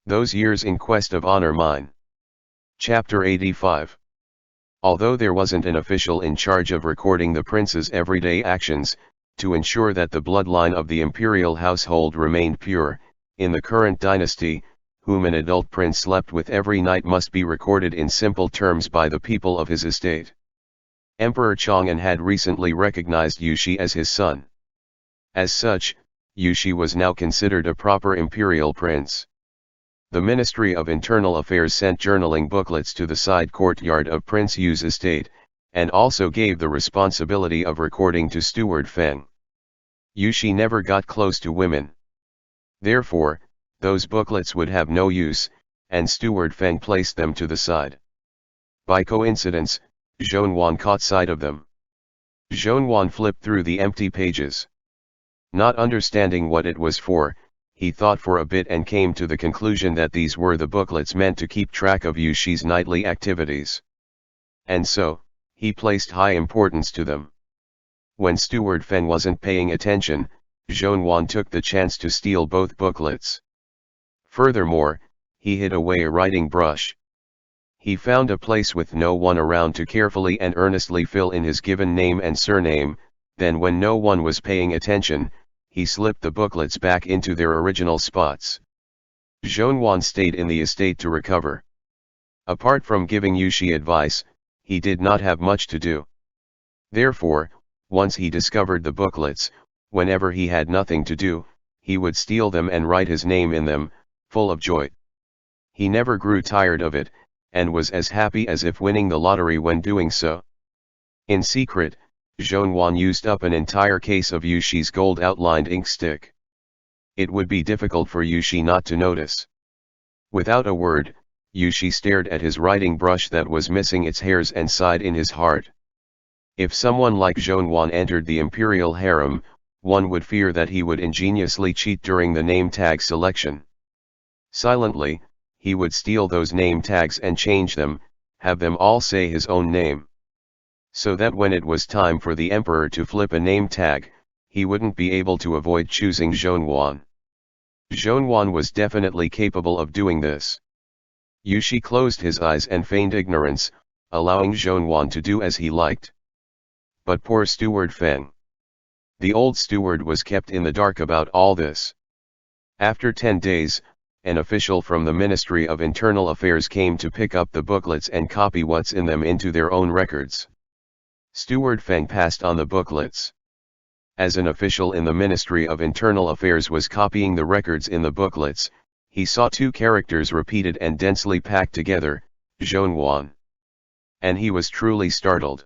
Those years in quest of honor mine. Chapter 85. Although there wasn't an official in charge of recording the prince's everyday actions, to ensure that the bloodline of the imperial household remained pure, in the current dynasty, whom an adult prince slept with every night must be recorded in simple terms by the people of his estate. Emperor Chang'an had recently recognized Yushi as his son. As such, Yushi was now considered a proper imperial prince. The Ministry of Internal Affairs sent journaling booklets to the side courtyard of Prince Yu's estate, and also gave the responsibility of recording to Steward Feng. Yushi never got close to women. Therefore, those booklets would have no use, and Steward Feng placed them to the side. By coincidence, Zhongyuan caught sight of them. Zhongyuan flipped through the empty pages. Not understanding what it was for, he thought for a bit and came to the conclusion that these were the booklets meant to keep track of Yushi's nightly activities. And so, he placed high importance to them. When Steward Feng wasn't paying attention, Zhongyuan took the chance to steal both booklets. Furthermore, he hid away a writing brush. He found a place with no one around to carefully and earnestly fill in his given name and surname, then when no one was paying attention, he slipped the booklets back into their original spots. Zhongyuan stayed in the estate to recover. Apart from giving Yushi advice, he did not have much to do. Therefore, once he discovered the booklets, whenever he had nothing to do, he would steal them and write his name in them, full of joy. He never grew tired of it, and was as happy as if winning the lottery when doing so. In secret, Zhongyuan used up an entire case of Yushi's gold-outlined ink stick. It would be difficult for Yushi not to notice. Without a word, Yushi stared at his writing brush that was missing its hairs and sighed in his heart. If someone like Zhongyuan entered the imperial harem, one would fear that he would ingeniously cheat during the name tag selection. Silently, he would steal those name tags and change them, have them all say his own name. So that when it was time for the emperor to flip a name tag, he wouldn't be able to avoid choosing Zhongyuan. Zhongyuan was definitely capable of doing this. Yushi closed his eyes and feigned ignorance, allowing Zhongyuan to do as he liked. But poor Steward Feng. The old steward was kept in the dark about all this. After 10 days, an official from the Ministry of Internal Affairs came to pick up the booklets and copy what's in them into their own records. Steward Feng passed on the booklets. As an official in the Ministry of Internal Affairs was copying the records in the booklets, he saw two characters repeated and densely packed together, Zhongyuan. And he was truly startled.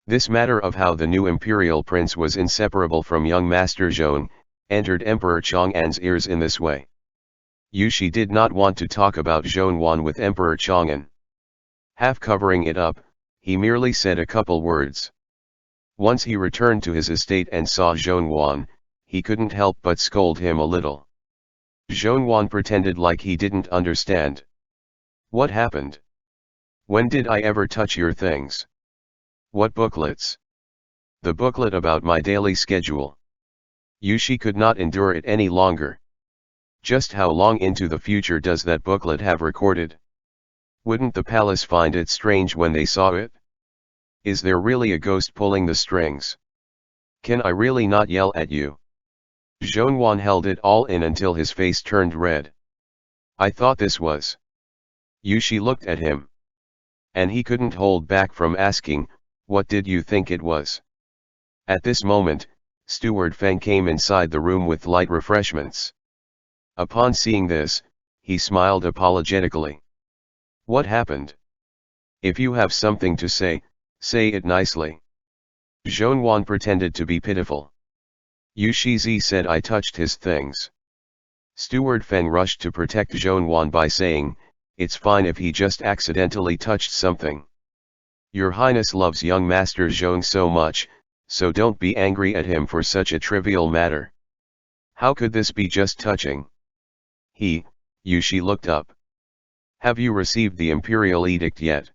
This matter of how the new imperial prince was inseparable from young Master Zhong, entered Emperor Chang'an's ears in this way. Yushi did not want to talk about Zhongyuan with Emperor Chang'an. Half covering it up, he merely said a couple words. Once he returned to his estate and saw Zhongyuan, he couldn't help but scold him a little. Zhongyuan pretended like he didn't understand. What happened? When did I ever touch your things? What booklets? The booklet about my daily schedule. Yushi could not endure it any longer. Just how long into the future does that booklet have recorded? Wouldn't the palace find it strange when they saw it? Is there really a ghost pulling the strings? Can I really not yell at you? Zhongyuan held it all in until his face turned red. I thought this was. Yushi looked at him. And he couldn't hold back from asking, what did you think it was? At this moment, Steward Feng came inside the room with light refreshments. Upon seeing this, he smiled apologetically. What happened? If you have something to say it nicely. Zhongyuan pretended to be pitiful. Yushi said I touched his things. Steward Feng rushed to protect Zhongyuan by saying, it's fine if he just accidentally touched something. Your Highness loves young Master Zhong so much, so don't be angry at him for such a trivial matter. How could this be just touching? Yushi looked up. Have you received the imperial edict yet?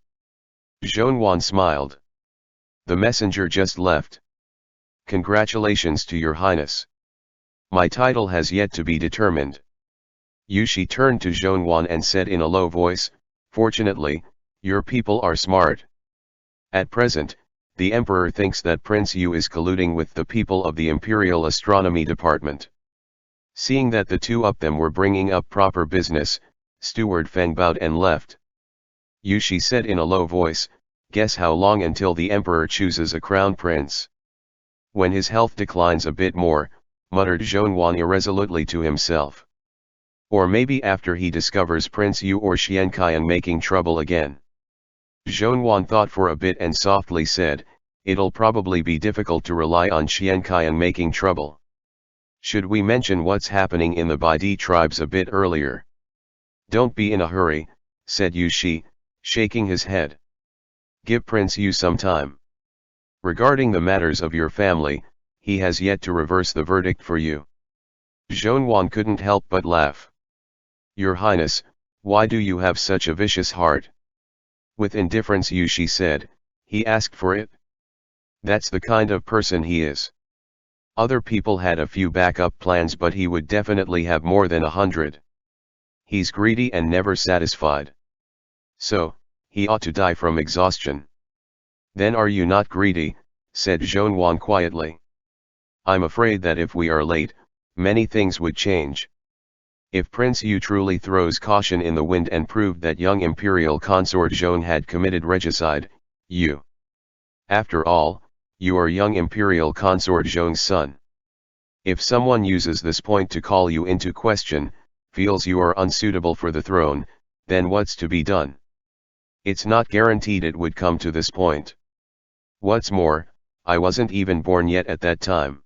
Zhongyuan smiled. The messenger just left. Congratulations to your highness. My title has yet to be determined. Yushi turned to Zhongyuan and said in a low voice, "Fortunately, your people are smart. At present, the emperor thinks that Prince Yu is colluding with the people of the Imperial Astronomy Department." Seeing that the two of them were bringing up proper business, Steward Feng bowed and left. Yushi said in a low voice, "Guess how long until the emperor chooses a crown prince?" "When his health declines a bit more," muttered Zhongyuan irresolutely to himself. "Or maybe after he discovers Prince Yu or Xianqian making trouble again." Zhongyuan thought for a bit and softly said, "It'll probably be difficult to rely on Xianqian making trouble. Should we mention what's happening in the Baidi tribes a bit earlier?" "Don't be in a hurry," said Yushi, shaking his head. "Give Prince Yu some time. Regarding the matters of your family, he has yet to reverse the verdict for you." Zhongyuan couldn't help but laugh. "Your Highness, why do you have such a vicious heart?" With indifference Yushi said, "He asked for it. That's the kind of person he is. Other people had a few backup plans, but he would definitely have more than 100. He's greedy and never satisfied. So, he ought to die from exhaustion." "Then are you not greedy?" said Zhongyuan quietly. "I'm afraid that if we are late, many things would change. If Prince Yu truly throws caution in the wind and proved that young imperial consort Zhong had committed regicide, you. After all, you are young imperial consort Zhong's son. If someone uses this point to call you into question, feels you are unsuitable for the throne, then what's to be done? It's not guaranteed it would come to this point. What's more, I wasn't even born yet at that time.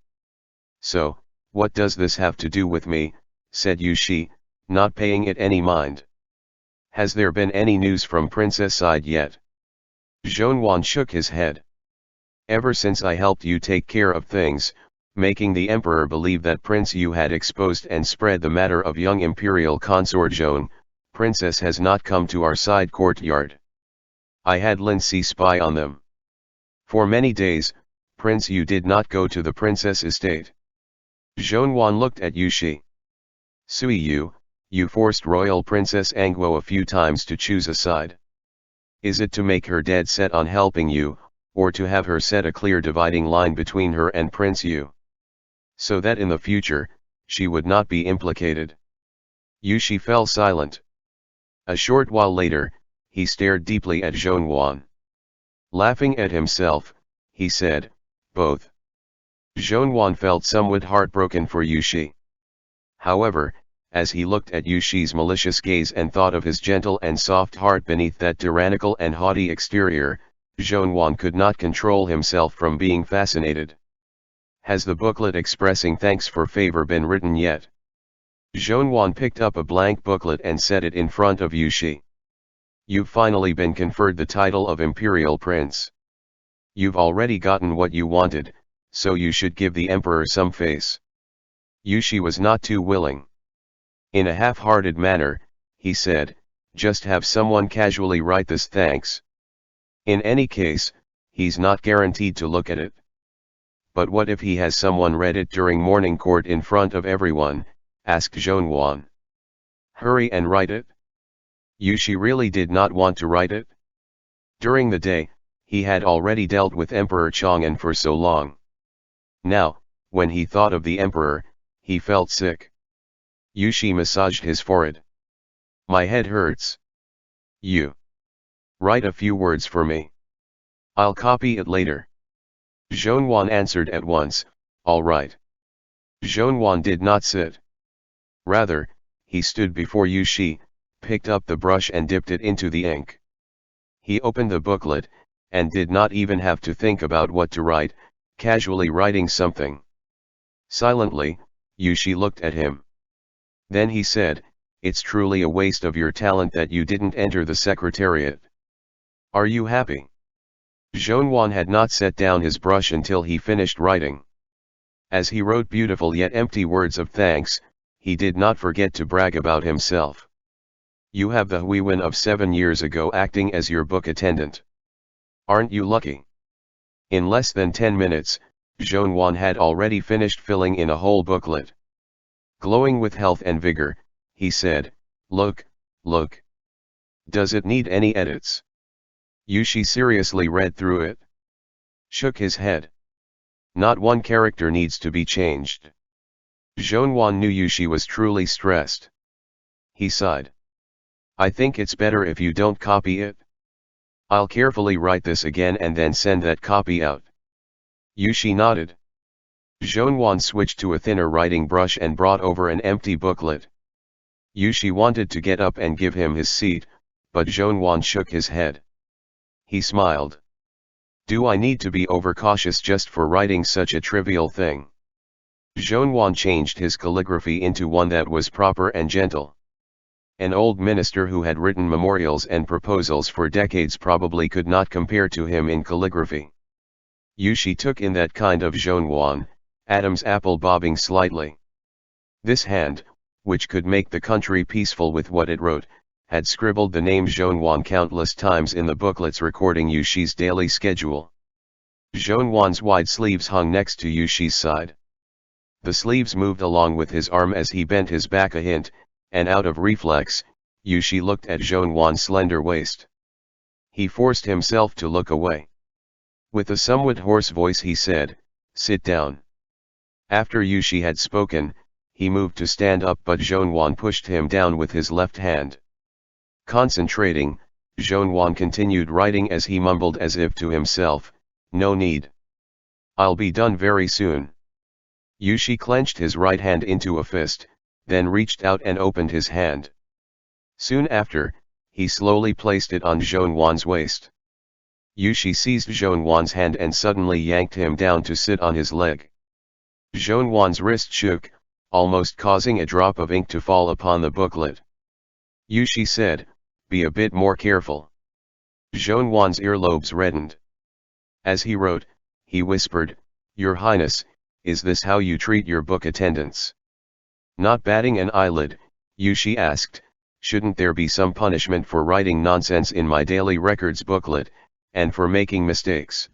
So, what does this have to do with me?" said Yushi, not paying it any mind. "Has there been any news from Princess side yet?" Zhongyuan shook his head. "Ever since I helped you take care of things, making the emperor believe that Prince Yu had exposed and spread the matter of young imperial consort Zhong, Princess has not come to our side courtyard. I had Lin Si spy on them. For many days, Prince Yu did not go to the princess estate." Zhongyuan looked at Yushi. "Sui Yu, you forced royal princess Angguo a few times to choose a side. Is it to make her dead set on helping you, or to have her set a clear dividing line between her and Prince Yu? So that in the future, she would not be implicated?" Yushi fell silent. A short while later, he stared deeply at Zhongyuan. Laughing at himself, he said, "Both." Zhongyuan felt somewhat heartbroken for Yushi. However, as he looked at Yushi's malicious gaze and thought of his gentle and soft heart beneath that tyrannical and haughty exterior, Zhongyuan could not control himself from being fascinated. "Has the booklet expressing thanks for favor been written yet?" Zhongyuan picked up a blank booklet and set it in front of Yushi. "You've finally been conferred the title of Imperial Prince. You've already gotten what you wanted, so you should give the emperor some face." Yushi was not too willing. In a half-hearted manner, he said, "Just have someone casually write this thanks. In any case, he's not guaranteed to look at it." "But what if he has someone read it during morning court in front of everyone?" asked Zhongyuan. "Hurry and write it." Yushi really did not want to write it. During the day, he had already dealt with Emperor Chang'an for so long. Now, when he thought of the emperor, he felt sick. Yushi massaged his forehead. "My head hurts. You. Write a few words for me. I'll copy it later." Zhongyuan answered at once, "All right." Zhongyuan did not sit. Rather, he stood before Yushi, picked up the brush and dipped it into the ink. He opened the booklet, and did not even have to think about what to write, casually writing something. Silently, Yushi looked at him. Then he said, "It's truly a waste of your talent that you didn't enter the secretariat. Are you happy?" Zhongyuan had not set down his brush until he finished writing. As he wrote beautiful yet empty words of thanks, he did not forget to brag about himself. "You have the Huiwen of 7 years ago acting as your book attendant. Aren't you lucky?" In less than 10 minutes, Zhongyuan had already finished filling in a whole booklet. Glowing with health and vigor, he said, look, look. Does it need any edits? Yushi seriously read through it. Shook his head. Not one character needs to be changed. Zhonwan knew Yushi was truly stressed. He sighed. I think it's better if you don't copy it. I'll carefully write this again and then send that copy out. Yushi nodded. Zhonwan switched to a thinner writing brush and brought over an empty booklet. Yushi wanted to get up and give him his seat, but Zhonwan shook his head. He smiled. Do I need to be overcautious just for writing such a trivial thing? Zhonwan changed his calligraphy into one that was proper and gentle. An old minister who had written memorials and proposals for decades probably could not compare to him in calligraphy. Yushi took in that kind of Zhonwan, Adam's apple bobbing slightly. This hand, which could make the country peaceful with what it wrote, had scribbled the name Zhonwan countless times in the booklets recording Yushi's daily schedule. Zhonwan's wide sleeves hung next to Yushi's side. The sleeves moved along with his arm as he bent his back a hint, and out of reflex, Yushi looked at Zhonwan's slender waist. He forced himself to look away. With a somewhat hoarse voice he said, "Sit down." After Yushi had spoken, he moved to stand up but Zhonwan pushed him down with his left hand. Concentrating, Zhonwan continued writing as he mumbled as if to himself, "No need. I'll be done very soon." Yushi clenched his right hand into a fist, then reached out and opened his hand. Soon after, he slowly placed it on Zhonwan's waist. Yushi seized Zhonwan's hand and suddenly yanked him down to sit on his leg. Zhonwan's wrist shook, almost causing a drop of ink to fall upon the booklet. Yushi said, "Be a bit more careful." Zhonwan's earlobes reddened. As he wrote, he whispered, "Your Highness, is this how you treat your book attendants?" Not batting an eyelid, Yushi asked, "Shouldn't there be some punishment for writing nonsense in my daily records booklet, and for making mistakes?"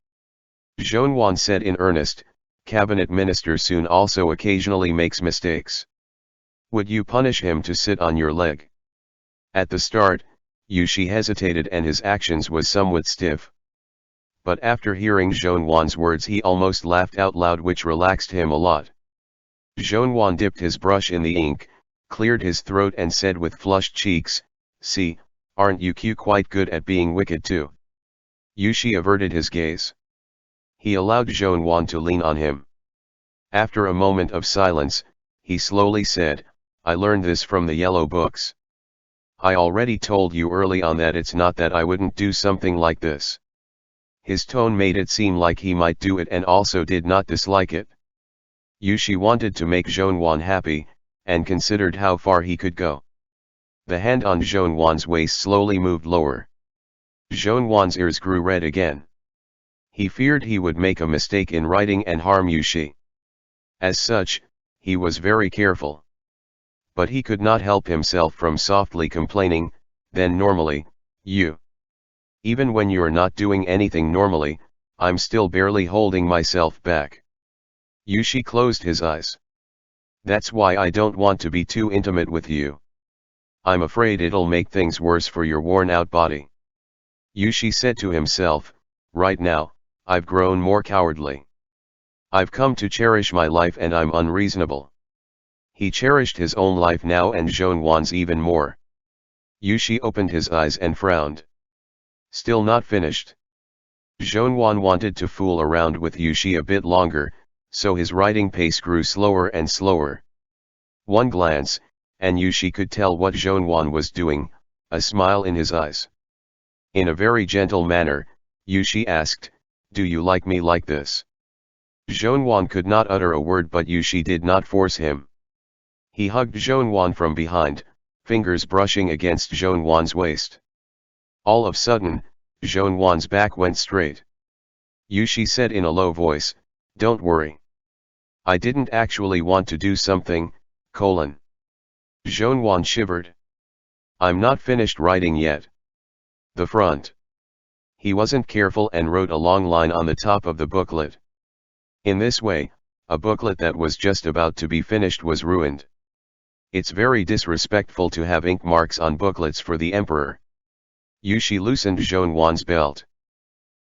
Zhonwan said in earnest, "Cabinet Minister Soon also occasionally makes mistakes. Would you punish him to sit on your leg?" At the start, Yushi hesitated and his actions was somewhat stiff. But after hearing Zhonwan's words he almost laughed out loud, which relaxed him a lot. Zhonwan dipped his brush in the ink, cleared his throat and said with flushed cheeks, "See, aren't you quite good at being wicked too?" Yushi averted his gaze. He allowed Zhonwan to lean on him. After a moment of silence, he slowly said, "I learned this from the yellow books. I already told you early on that it's not that I wouldn't do something like this." His tone made it seem like he might do it and also did not dislike it. Yushi wanted to make Zhonwan happy, and considered how far he could go. The hand on Zhonwan's waist slowly moved lower. Zhonwan's ears grew red again. He feared he would make a mistake in writing and harm Yushi. As such, he was very careful. But he could not help himself from softly complaining, "Then normally, even when you're not doing anything normally, I'm still barely holding myself back." Yushi closed his eyes. "That's why I don't want to be too intimate with you. I'm afraid it'll make things worse for your worn-out body." Yushi said to himself, "Right now, I've grown more cowardly. I've come to cherish my life and I'm unreasonable." He cherished his own life now and Zhonwan's even more. Yushi opened his eyes and frowned. Still not finished. Zhonwan wanted to fool around with Yushi a bit longer, so his writing pace grew slower and slower. One glance, and Yushi could tell what Zhonwan was doing, a smile in his eyes. In a very gentle manner, Yushi asked, "Do you like me like this?" Zhonwan could not utter a word but Yushi did not force him. He hugged Zhonwan from behind, fingers brushing against Zhonwan's waist. All of a sudden, Zhonwan's back went straight. Yushi said in a low voice, "Don't worry. I didn't actually want to do something, Zhonwan shivered. "I'm not finished writing yet. The front." He wasn't careful and wrote a long line on the top of the booklet. In this way, a booklet that was just about to be finished was ruined. It's very disrespectful to have ink marks on booklets for the emperor. Yushi loosened Zhonwan's belt.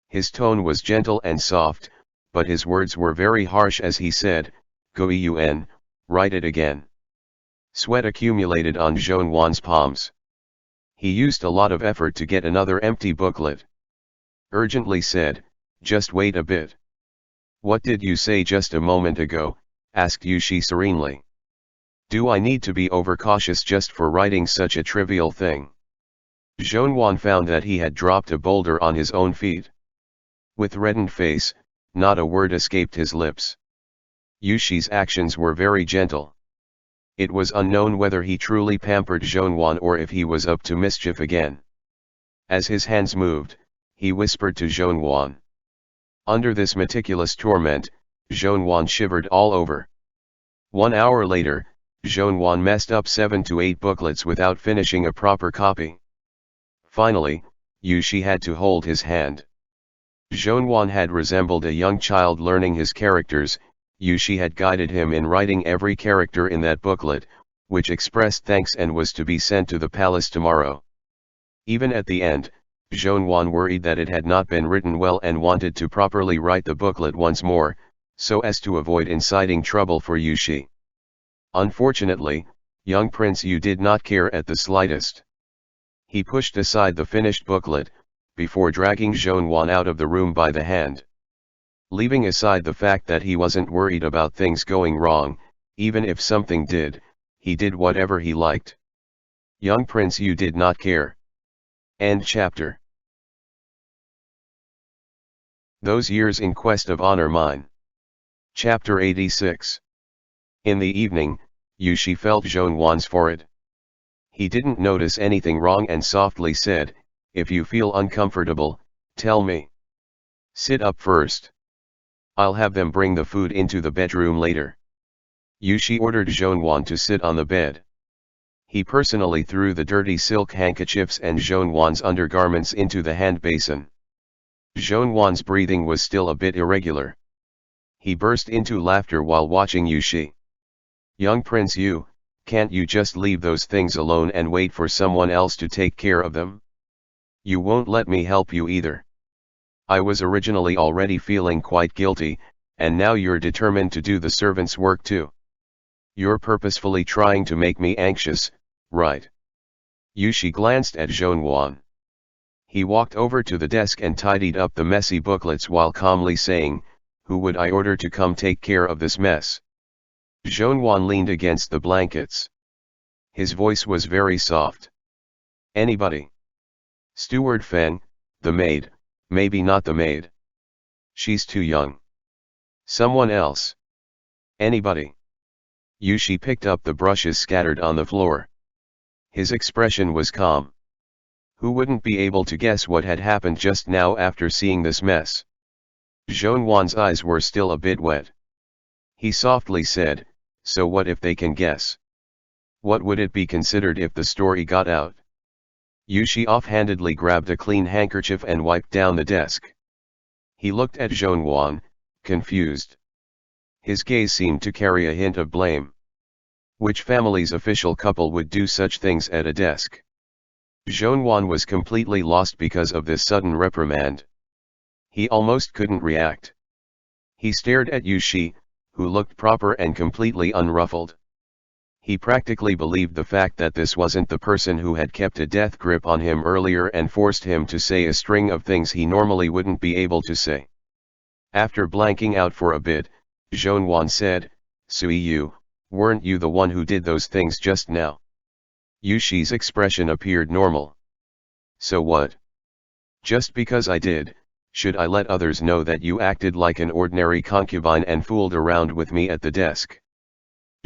His tone was gentle and soft, but his words were very harsh as he said, "Go Yun, write it again." Sweat accumulated on Zhonwan's palms. He used a lot of effort to get another empty booklet. Urgently said, "Just wait a bit." "What did you say just a moment ago?" asked Yushi serenely. "Do I need to be overcautious just for writing such a trivial thing?" Zhonwan found that he had dropped a boulder on his own feet. With reddened face, not a word escaped his lips. Yushi's actions were very gentle. It was unknown whether he truly pampered Zhonwan or if he was up to mischief again. As his hands moved, he whispered to Zhonwan. Under this meticulous torment, Zhonwan shivered all over. 1 hour later, Zhonwan messed up 7 to 8 booklets without finishing a proper copy. Finally, Yushi had to hold his hand. Zhonwan had resembled a young child learning his characters. Yushi had guided him in writing every character in that booklet, which expressed thanks and was to be sent to the palace tomorrow. Even at the end, Zhonwan worried that it had not been written well and wanted to properly write the booklet once more, so as to avoid inciting trouble for Yushi. Unfortunately, young Prince Yu did not care at the slightest. He pushed aside the finished booklet, before dragging Zhonwan out of the room by the hand. Leaving aside the fact that he wasn't worried about things going wrong, even if something did, he did whatever he liked. Young Prince Yu did not care. End chapter. Those Years in Quest of Honor Mine. Chapter 86. In the evening, Yushi felt Zhonwan's forehead. He didn't notice anything wrong and softly said, "If you feel uncomfortable, tell me. Sit up first. I'll have them bring the food into the bedroom later." Yushi ordered Zhonwan to sit on the bed. He personally threw the dirty silk handkerchiefs and Zhonwan's undergarments into the hand basin. Zhonwan's breathing was still a bit irregular. He burst into laughter while watching Yushi. "Young Prince Yu, can't you just leave those things alone and wait for someone else to take care of them? You won't let me help you either. I was originally already feeling quite guilty, and now you're determined to do the servant's work too. You're purposefully trying to make me anxious, right?" Yushi glanced at Zhonwan. He walked over to the desk and tidied up the messy booklets while calmly saying, "Who would I order to come take care of this mess?" Zhonwan leaned against the blankets. His voice was very soft. "Anybody. Steward Feng, the maid, maybe not the maid. She's too young. Someone else. Anybody." Yushi picked up the brushes scattered on the floor. His expression was calm. Who wouldn't be able to guess what had happened just now after seeing this mess? Zhonwan's eyes were still a bit wet. He softly said, "So what if they can guess? What would it be considered if the story got out?" Yushi offhandedly grabbed a clean handkerchief and wiped down the desk. He looked at Zhonwan, confused. His gaze seemed to carry a hint of blame. Which family's official couple would do such things at a desk? Zhonwan was completely lost because of this sudden reprimand. He almost couldn't react. He stared at Yushi, who looked proper and completely unruffled. He practically believed the fact that this wasn't the person who had kept a death grip on him earlier and forced him to say a string of things he normally wouldn't be able to say. After blanking out for a bit, Zhonwan said, "Sui Yu, weren't you the one who did those things just now?" Yushi's expression appeared normal. "So what? Just because I did, should I let others know that you acted like an ordinary concubine and fooled around with me at the desk?"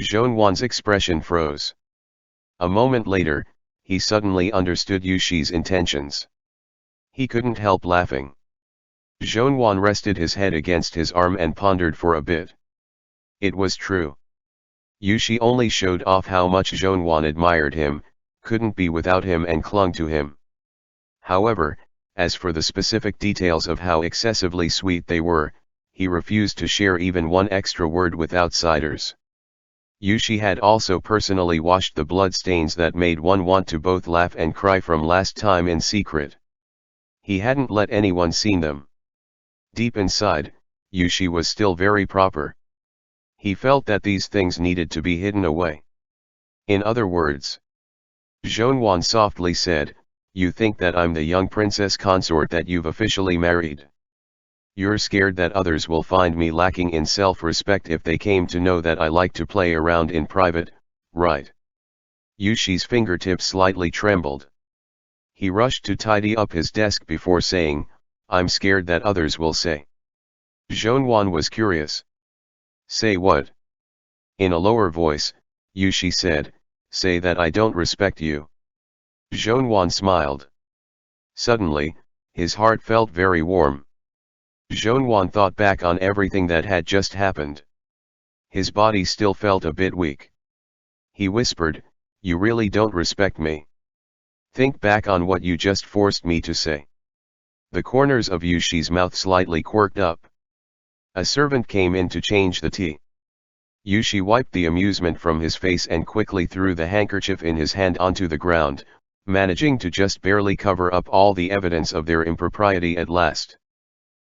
Zhonwan's expression froze. A moment later, he suddenly understood Yushi's intentions. He couldn't help laughing. Zhonwan rested his head against his arm and pondered for a bit. It was true. Yushi only showed off how much Zhonwan admired him, couldn't be without him and clung to him. However, as for the specific details of how excessively sweet they were, he refused to share even one extra word with outsiders. Yushi had also personally washed the blood stains that made one want to both laugh and cry from last time in secret. He hadn't let anyone see them. Deep inside, Yushi was still very proper. He felt that these things needed to be hidden away. In other words, Zhonwan softly said, "You think that I'm the young princess consort that you've officially married? You're scared that others will find me lacking in self-respect if they came to know that I like to play around in private, right?" Yushi's fingertips slightly trembled. He rushed to tidy up his desk before saying, "I'm scared that others will say." Zhonwan was curious. "Say what?" In a lower voice, Yushi said, "Say that I don't respect you." Zhonwan smiled. Suddenly, his heart felt very warm. Zhonwan thought back on everything that had just happened. His body still felt a bit weak. He whispered, "You really don't respect me. Think back on what you just forced me to say." The corners of Yushi's mouth slightly quirked up. A servant came in to change the tea. Yushi wiped the amusement from his face and quickly threw the handkerchief in his hand onto the ground, managing to just barely cover up all the evidence of their impropriety at last.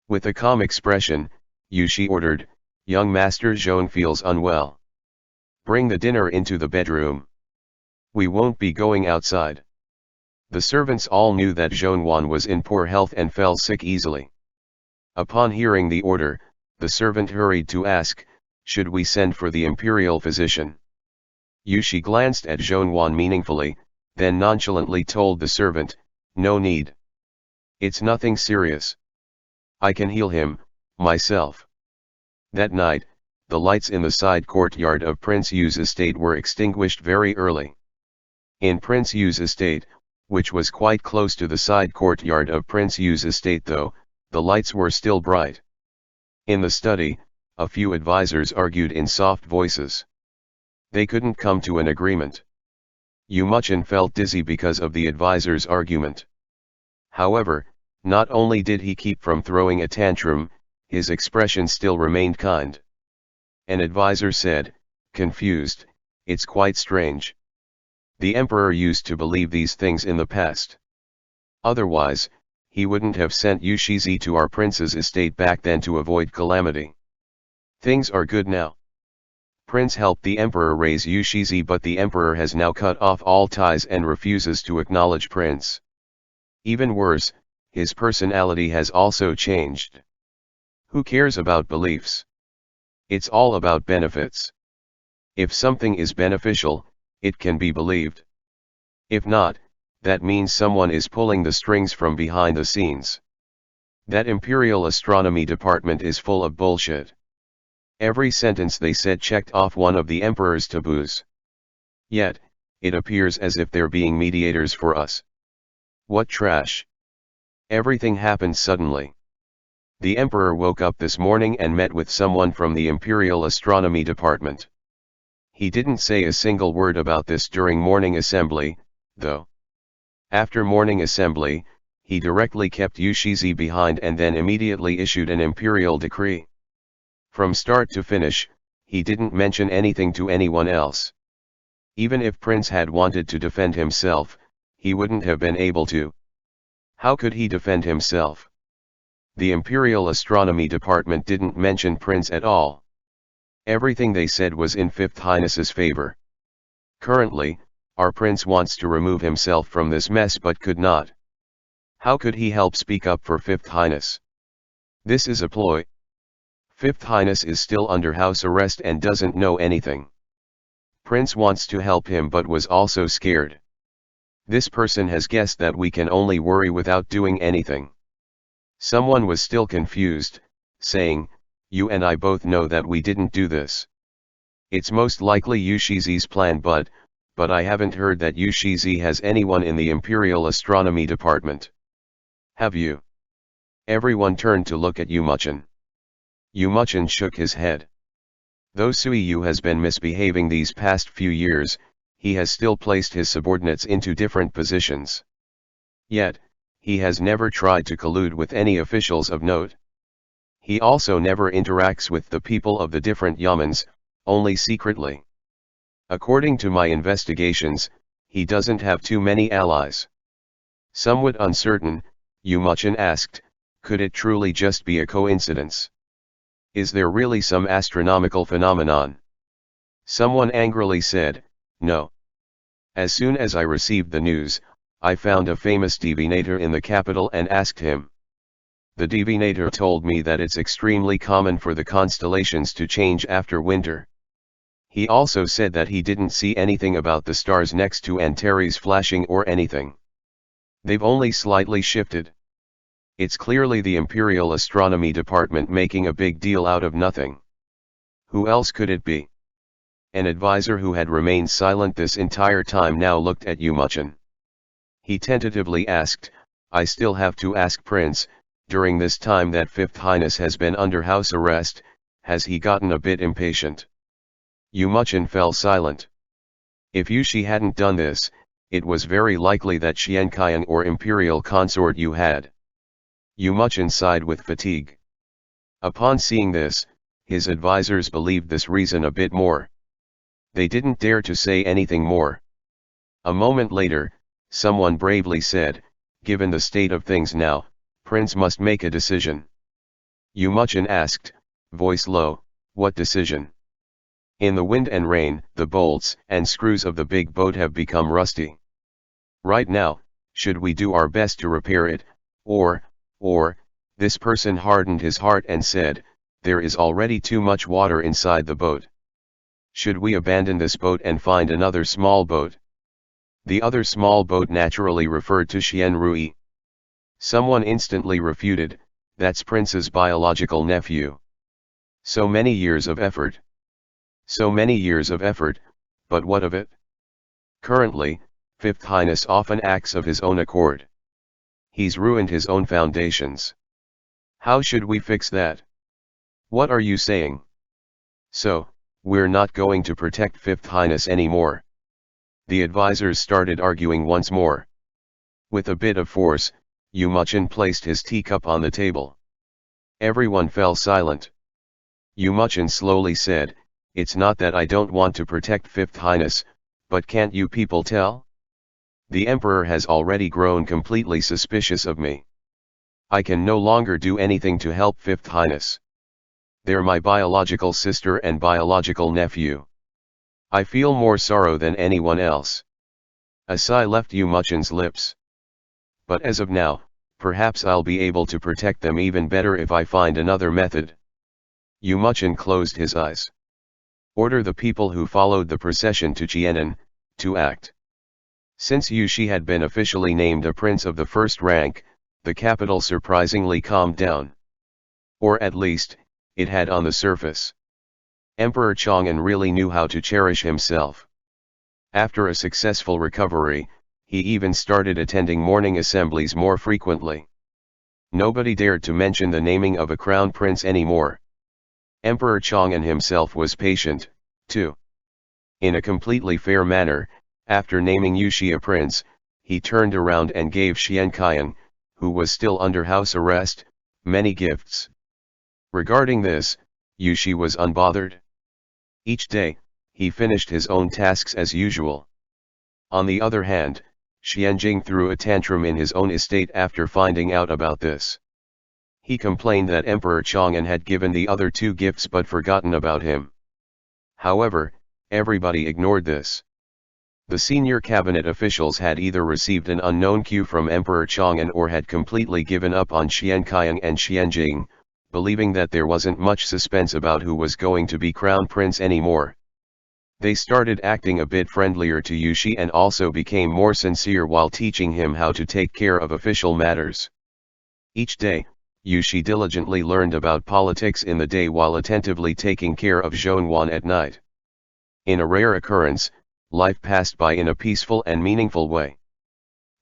With a calm expression, Yushi ordered, "Young Master Zhon feels unwell. Bring the dinner into the bedroom. We won't be going outside." The servants all knew that Zhonwan was in poor health and fell sick easily. Upon hearing the order, the servant hurried to ask, "Should we send for the imperial physician?" Yushi glanced at Zhonwan meaningfully, then nonchalantly told the servant, "No need. It's nothing serious. I can heal him, myself." That night, the lights in the side courtyard of Prince Yu's estate were extinguished very early. In Prince Yu's estate, which was quite close to the side courtyard of Prince Yu's estate though, the lights were still bright. In the study, a few advisors argued in soft voices. They couldn't come to an agreement. Yu-Muchin felt dizzy because of the advisors' argument. However, not only did he keep from throwing a tantrum, his expression still remained kind. An advisor said, confused, "It's quite strange. The emperor used to believe these things in the past. Otherwise, he wouldn't have sent Yushizi to our prince's estate back then to avoid calamity. Things are good now. Prince helped the emperor raise Yushizi, but the emperor has now cut off all ties and refuses to acknowledge Prince. Even worse, his personality has also changed. Who cares about beliefs? It's all about benefits. If something is beneficial, it can be believed. If not, that means someone is pulling the strings from behind the scenes. That Imperial Astronomy Department is full of bullshit. Every sentence they said checked off one of the emperor's taboos. Yet, it appears as if they're being mediators for us. What trash. Everything happened suddenly. The emperor woke up this morning and met with someone from the Imperial Astronomy Department. He didn't say a single word about this during morning assembly, though. After morning assembly, he directly kept Yushizi behind and then immediately issued an imperial decree. From start to finish, he didn't mention anything to anyone else. Even if Prince had wanted to defend himself, he wouldn't have been able to. How could he defend himself? The Imperial Astronomy Department didn't mention Prince at all. Everything they said was in Fifth Highness's favor. Currently, our prince wants to remove himself from this mess but could not. How could he help speak up for Fifth Highness? This is a ploy. Fifth Highness is still under house arrest and doesn't know anything. Prince wants to help him but was also scared. This person has guessed that we can only worry without doing anything. Someone was still confused, saying, "You and I both know that we didn't do this. It's most likely Yushizi's plan, but I haven't heard that Yushizi has anyone in the Imperial Astronomy Department. Have you?" Everyone turned to look at Yu-Muchin. Yu-Muchin shook his head. Though Suiyu has been misbehaving these past few years, he has still placed his subordinates into different positions. Yet, he has never tried to collude with any officials of note. He also never interacts with the people of the different yamens, only secretly. According to my investigations, he doesn't have too many allies. Somewhat uncertain, Yumachan asked, could it truly just be a coincidence? Is there really some astronomical phenomenon? Someone angrily said, no. As soon as I received the news, I found a famous divinator in the capital and asked him. The divinator told me that it's extremely common for the constellations to change after winter. He also said that he didn't see anything about the stars next to Antares flashing or anything. They've only slightly shifted. It's clearly the Imperial Astronomy Department making a big deal out of nothing. Who else could it be? An advisor who had remained silent this entire time now looked at Yumachan. He tentatively asked, I still have to ask Prince, during this time that Fifth Highness has been under house arrest, has he gotten a bit impatient? Yumachan fell silent. If Yushi hadn't done this, it was very likely that Xianqiang or Imperial consort Yu had. Yumachan sighed with fatigue. Upon seeing this, his advisors believed this reason a bit more. They didn't dare to say anything more. A moment later, someone bravely said, given the state of things now, Prince must make a decision. Yumachan asked, voice low, what decision? In the wind and rain, the bolts and screws of the big boat have become rusty. Right now, should we do our best to repair it, or, this person hardened his heart and said, there is already too much water inside the boat. Should we abandon this boat and find another small boat? The other small boat naturally referred to Xian Rui. Someone instantly refuted, that's Prince's biological nephew. So many years of effort. So many years of effort, but what of it? Currently, Fifth Highness often acts of his own accord. He's ruined his own foundations. How should we fix that? What are you saying? So, we're not going to protect Fifth Highness anymore. The advisors started arguing once more. With a bit of force, Yumachan placed his teacup on the table. Everyone fell silent. Yumachan slowly said, it's not that I don't want to protect Fifth Highness, but can't you people tell? The Emperor has already grown completely suspicious of me. I can no longer do anything to help Fifth Highness. They're my biological sister and biological nephew. I feel more sorrow than anyone else. A sigh left Yumachan's lips. But as of now, perhaps I'll be able to protect them even better if I find another method. Yumachan closed his eyes. Order the people who followed the procession to Jianan, to act. Since Yushi had been officially named a prince of the first rank, the capital surprisingly calmed down. Or at least, it had on the surface. Emperor Chang'an really knew how to cherish himself. After a successful recovery, he even started attending morning assemblies more frequently. Nobody dared to mention the naming of a crown prince anymore. Emperor Chang'an himself was patient, too. In a completely fair manner, after naming Yushi a prince, he turned around and gave Xianqiang, who was still under house arrest, many gifts. Regarding this, Yushi was unbothered. Each day, he finished his own tasks as usual. On the other hand, Xianjing threw a tantrum in his own estate after finding out about this. He complained that Emperor Chang'an had given the other two gifts but forgotten about him. However, everybody ignored this. The senior cabinet officials had either received an unknown cue from Emperor Chang'an or had completely given up on Xianqiang and Xianjing, believing that there wasn't much suspense about who was going to be crown prince anymore. They started acting a bit friendlier to Yushi and also became more sincere while teaching him how to take care of official matters. Each day, Yushi diligently learned about politics in the day while attentively taking care of Zhongyuan at night. In a rare occurrence, life passed by in a peaceful and meaningful way.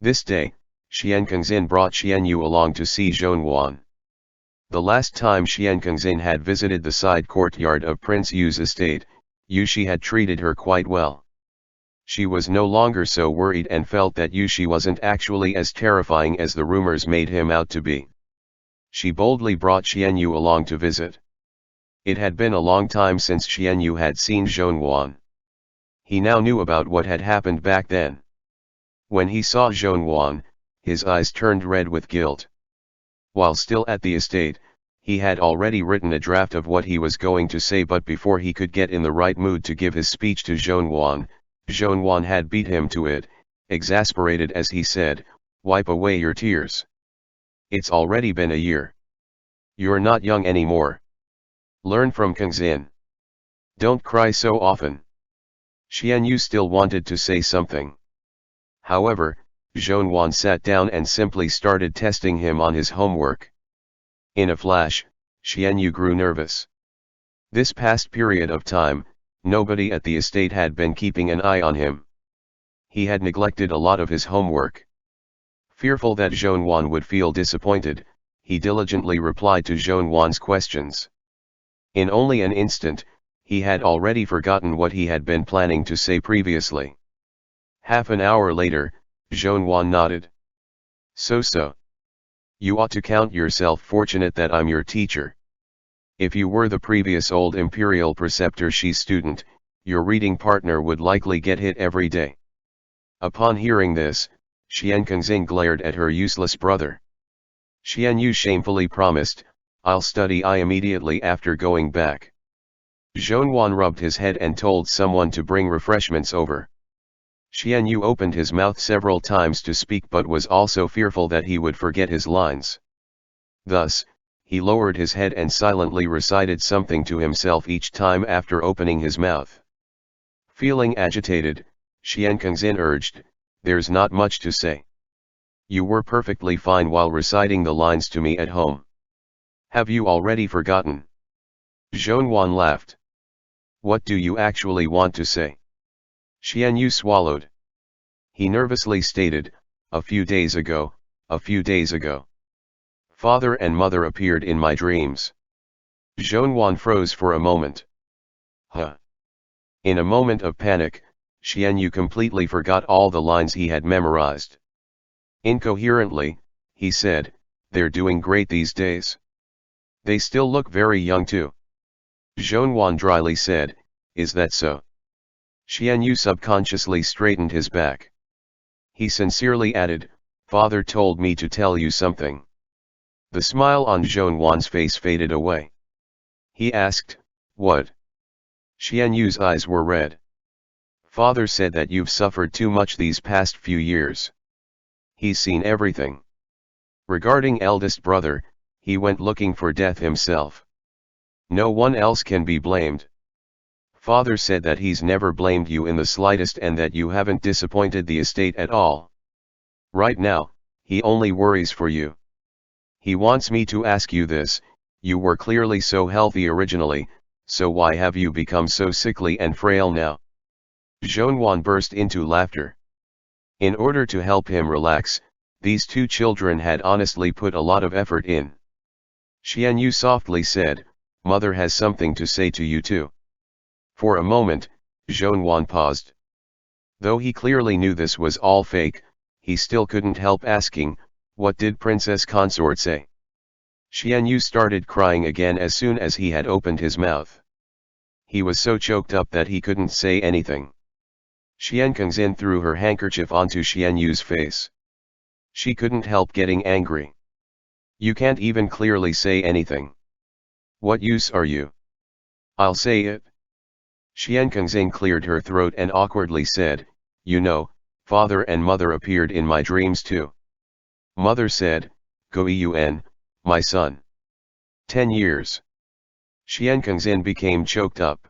This day, Xian Kengzin brought Xian Yu along to see Zhongyuan. The last time Xian Kengzin had visited the side courtyard of Prince Yu's estate, Yushi had treated her quite well. She was no longer so worried and felt that Yushi wasn't actually as terrifying as the rumors made him out to be. She boldly brought Xian Yu along to visit. It had been a long time since Xian Yu had seen Zhongyuan. He now knew about what had happened back then. When he saw Zhongwan, his eyes turned red with guilt. While still at the estate, he had already written a draft of what he was going to say, but before he could get in the right mood to give his speech to Zhongwan had beat him to it, exasperated as he said, "Wipe away your tears. It's already been a year. You're not young anymore. Learn from Kangxin. Don't cry so often." Xianyu still wanted to say something. However, Zhongwan sat down and simply started testing him on his homework. In a flash, Xianyu grew nervous. This past period of time, nobody at the estate had been keeping an eye on him. He had neglected a lot of his homework. Fearful that Zhongwan would feel disappointed, he diligently replied to Zhongwan's questions. In only an instant, he had already forgotten what he had been planning to say previously. Half an hour later, Zhongwan nodded. So. You ought to count yourself fortunate that I'm your teacher. If you were the previous old imperial preceptor Shi's student, your reading partner would likely get hit every day. Upon hearing this, Xian Kangxin glared at her useless brother. Xianyu shamefully promised, "I'll study immediately after going back." Zhongwan rubbed his head and told someone to bring refreshments over. Xianyu opened his mouth several times to speak, but was also fearful that he would forget his lines. Thus, he lowered his head and silently recited something to himself each time after opening his mouth. Feeling agitated, Xian Kangxin urged, "There's not much to say. You were perfectly fine while reciting the lines to me at home. Have you already forgotten?" Zhongwan laughed. "What do you actually want to say?" Xianyu swallowed. He nervously stated, a few days ago. Father and mother appeared in my dreams." Zhongwan froze for a moment. Huh. In a moment of panic, Xianyu completely forgot all the lines he had memorized. Incoherently, he said, "They're doing great these days. They still look very young too." Zhongwan dryly said, "Is that so?" Xianyu subconsciously straightened his back. He sincerely added, "Father told me to tell you something." The smile on Zhongwan's face faded away. He asked, "What?" Xianyu's eyes were red. "Father said that you've suffered too much these past few years. He's seen everything. Regarding eldest brother, he went looking for death himself. No one else can be blamed. Father said that he's never blamed you in the slightest and that you haven't disappointed the estate at all. Right now, he only worries for you. He wants me to ask you this: you were clearly so healthy originally, so why have you become so sickly and frail now?" Zhongwan burst into laughter. In order to help him relax, these two children had honestly put a lot of effort in. Xianyu softly said, "Mother has something to say to you too." For a moment, Zhongwan paused. Though he clearly knew this was all fake, he still couldn't help asking, "What did Princess Consort say?" Xianyu started crying again as soon as he had opened his mouth. He was so choked up that he couldn't say anything. Xian Kangxin threw her handkerchief onto Xianyu's face. She couldn't help getting angry. "You can't even clearly say anything. What use are you?" "I'll say it." Xian Kangxin cleared her throat and awkwardly said, "You know, father and mother appeared in my dreams too. Mother said, 'Goyun, my son.' 10 years. Xian Kangxin became choked up.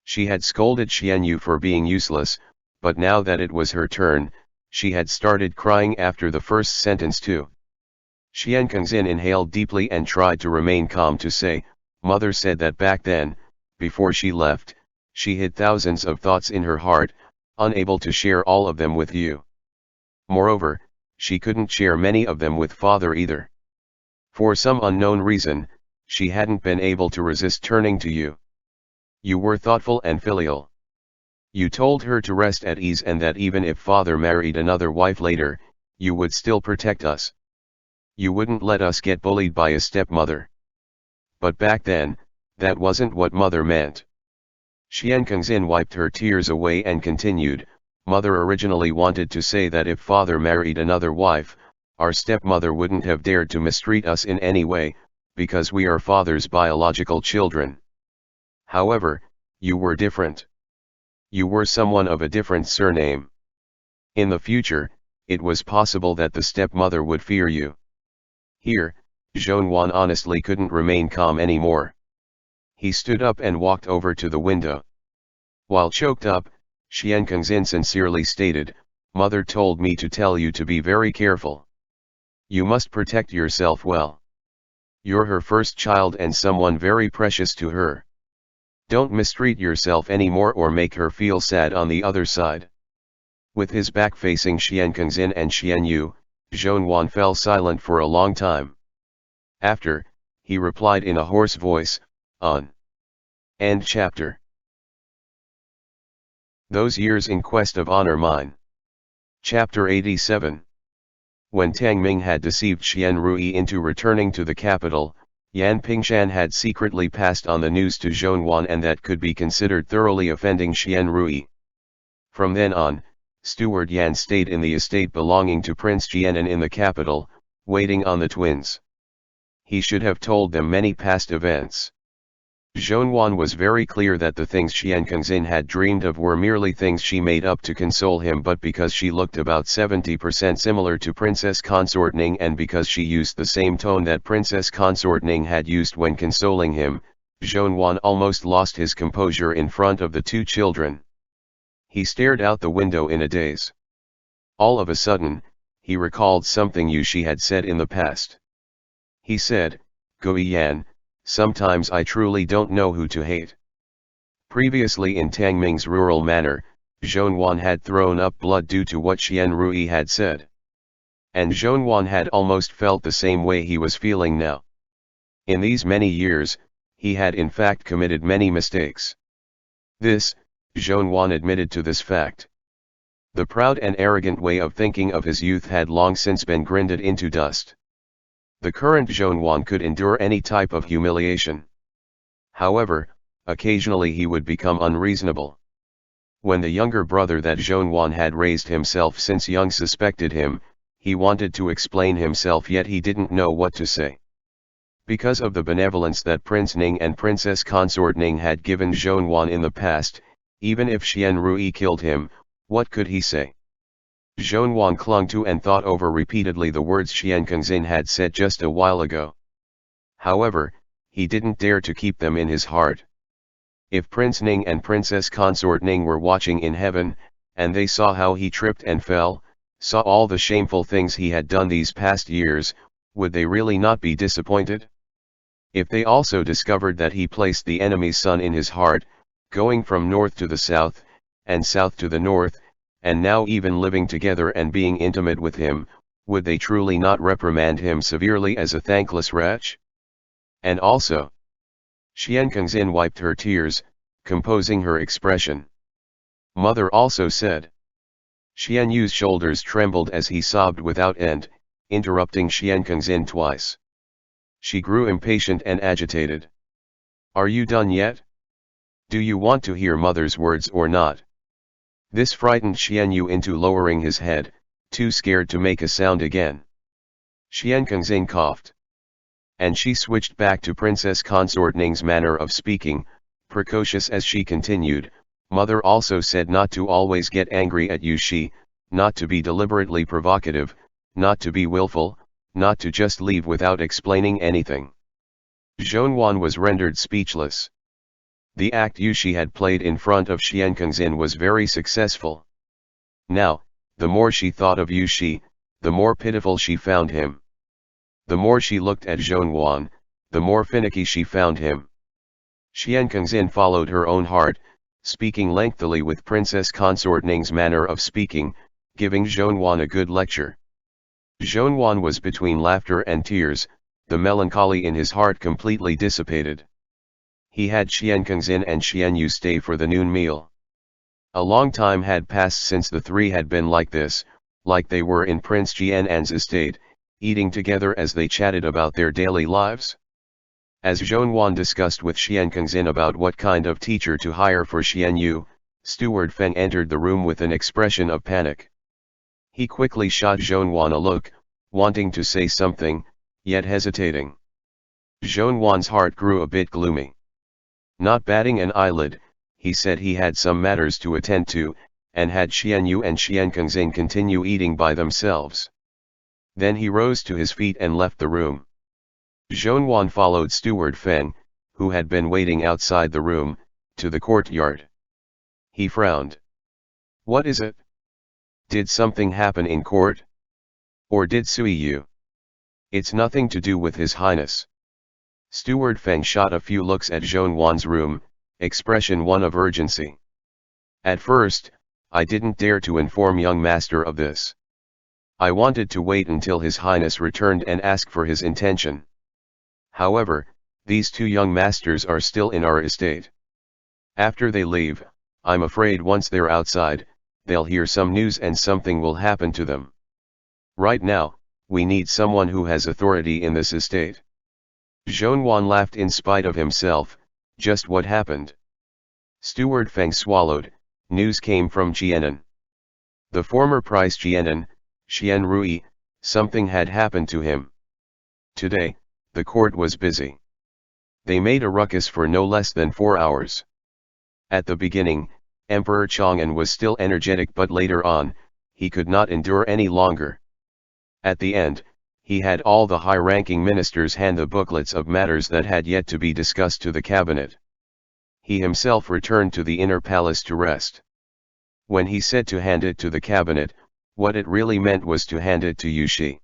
She had scolded Xianyu for being useless, but now that it was her turn, she had started crying after the first sentence too. Xian Kangxin inhaled deeply and tried to remain calm to say, "Mother said that back then, before she left, she hid thousands of thoughts in her heart, unable to share all of them with you. Moreover, she couldn't share many of them with father either. For some unknown reason, she hadn't been able to resist turning to you. You were thoughtful and filial. You told her to rest at ease and that even if father married another wife later, you would still protect us. You wouldn't let us get bullied by a stepmother. But back then, that wasn't what mother meant." Xian Kengzin wiped her tears away and continued, Mother originally wanted to say that if father married another wife, our stepmother wouldn't have dared to mistreat us in any way, because we are father's biological children. However, you were different. You were someone of a different surname. In the future, it was possible that the stepmother would fear you. Here, Zhonwan honestly couldn't remain calm anymore. He stood up and walked over to the window. While choked up, Xian Kengzin sincerely stated, Mother told me to tell you to be very careful. You must protect yourself well. You're her first child and someone very precious to her. Don't mistreat yourself anymore or make her feel sad on the other side. With his back facing Xian Kengzin and Xian Yu, Zhonwan fell silent for a long time. After, he replied in a hoarse voice, On. End chapter. Those years in quest of honor mine. Chapter 87. When Tang Ming had deceived Xian Rui into returning to the capital, Yan Pingshan had secretly passed on the news to Zhonwan, and that could be considered thoroughly offending Xian Rui. From then on, Steward Yan stayed in the estate belonging to Prince Jianan in the capital, waiting on the twins. He should have told them many past events. Zhonwan was very clear that the things Xian Kengzin had dreamed of were merely things she made up to console him, but because she looked about 70% similar to Princess Consort Ning and because she used the same tone that Princess Consort Ning had used when consoling him, Zhonwan almost lost his composure in front of the two children. He stared out the window in a daze. All of a sudden, he recalled something Yushi had said in the past. He said, Gui Yan, sometimes I truly don't know who to hate. Previously in Tang Ming's rural manor, Zhonwan had thrown up blood due to what Xian Rui had said. And Zhonwan had almost felt the same way he was feeling now. In these many years, he had in fact committed many mistakes. This, Zhonwan admitted to this fact. The proud and arrogant way of thinking of his youth had long since been grinded into dust. The current Zhonwan could endure any type of humiliation. However, occasionally he would become unreasonable. When the younger brother that Zhonwan had raised himself since young suspected him, he wanted to explain himself, yet he didn't know what to say. Because of the benevolence that Prince Ning and Princess Consort Ning had given Zhonwan in the past, even if Xian Rui killed him, what could he say? Zhonwan clung to and thought over repeatedly the words Xian Kengzin had said just a while ago. However, he didn't dare to keep them in his heart. If Prince Ning and Princess Consort Ning were watching in heaven, and they saw how he tripped and fell, saw all the shameful things he had done these past years, would they really not be disappointed? If they also discovered that he placed the enemy's son in his heart, going from north to the south, and south to the north, and now even living together and being intimate with him, would they truly not reprimand him severely as a thankless wretch? And also, Xian Kengzin wiped her tears, composing her expression. Mother also said. Xian Yu's shoulders trembled as he sobbed without end, interrupting Xian Kengzin twice. She grew impatient and agitated. Are you done yet? Do you want to hear mother's words or not? This frightened Xian Yu into lowering his head, too scared to make a sound again. Xian Kengzin coughed. And she switched back to Princess Consort Ning's manner of speaking, precocious as she continued, Mother also said not to always get angry at Yushi, not to be deliberately provocative, not to be willful, not to just leave without explaining anything. Zhonwan was rendered speechless. The act Yushi had played in front of Xian Kengzin was very successful. Now, the more she thought of Yushi, the more pitiful she found him. The more she looked at Zhonwan, the more finicky she found him. Xian Kengzin followed her own heart, speaking lengthily with Princess Consort Ning's manner of speaking, giving Zhonwan a good lecture. Zhonwan was between laughter and tears, the melancholy in his heart completely dissipated. He had Xian Kengzin and Xian Yu stay for the noon meal. A long time had passed since the three had been like this, like they were in Prince Jianan's estate, eating together as they chatted about their daily lives. As Zhongyuan discussed with Xian Kengzin about what kind of teacher to hire for Xian Yu, Steward Feng entered the room with an expression of panic. He quickly shot Zhongyuan a look, wanting to say something, yet hesitating. Zhongyuan's heart grew a bit gloomy. Not batting an eyelid, he said he had some matters to attend to, and had Xian Yu and Xian Kengzin continue eating by themselves. Then he rose to his feet and left the room. Zhongyuan followed Steward Feng, who had been waiting outside the room, to the courtyard. He frowned. What is it? Did something happen in court? Or did Sui Yu? It's nothing to do with His Highness. Steward Feng shot a few looks at Zhongyuan's room, expression one of urgency. At first, I didn't dare to inform young master of this. I wanted to wait until His Highness returned and ask for his intention. However, these two young masters are still in our estate. After they leave, I'm afraid once they're outside, they'll hear some news and something will happen to them. Right now, we need someone who has authority in this estate. Zhongyuan laughed in spite of himself. Just what happened? Steward Feng swallowed. News came from Jianan. The former priest Jianan, Xian Rui, something had happened to him. Today, the court was busy. They made a ruckus for no less than 4 hours. At the beginning, Emperor Chang'an was still energetic, but later on, he could not endure any longer. At the end, he had all the high-ranking ministers hand the booklets of matters that had yet to be discussed to the cabinet. He himself returned to the inner palace to rest. When he said to hand it to the cabinet, what it really meant was to hand it to Yushi.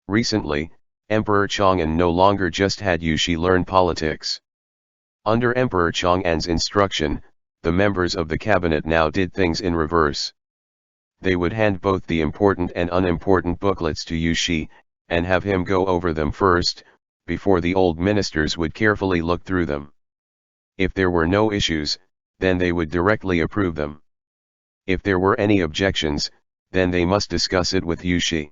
Recently, Emperor Chang'an no longer just had Yushi learn politics. Under Emperor Chang'an's instruction, the members of the cabinet now did things in reverse. They would hand both the important and unimportant booklets to Yushi, and have him go over them first, before the old ministers would carefully look through them. If there were no issues, then they would directly approve them. If there were any objections, then they must discuss it with Yushi.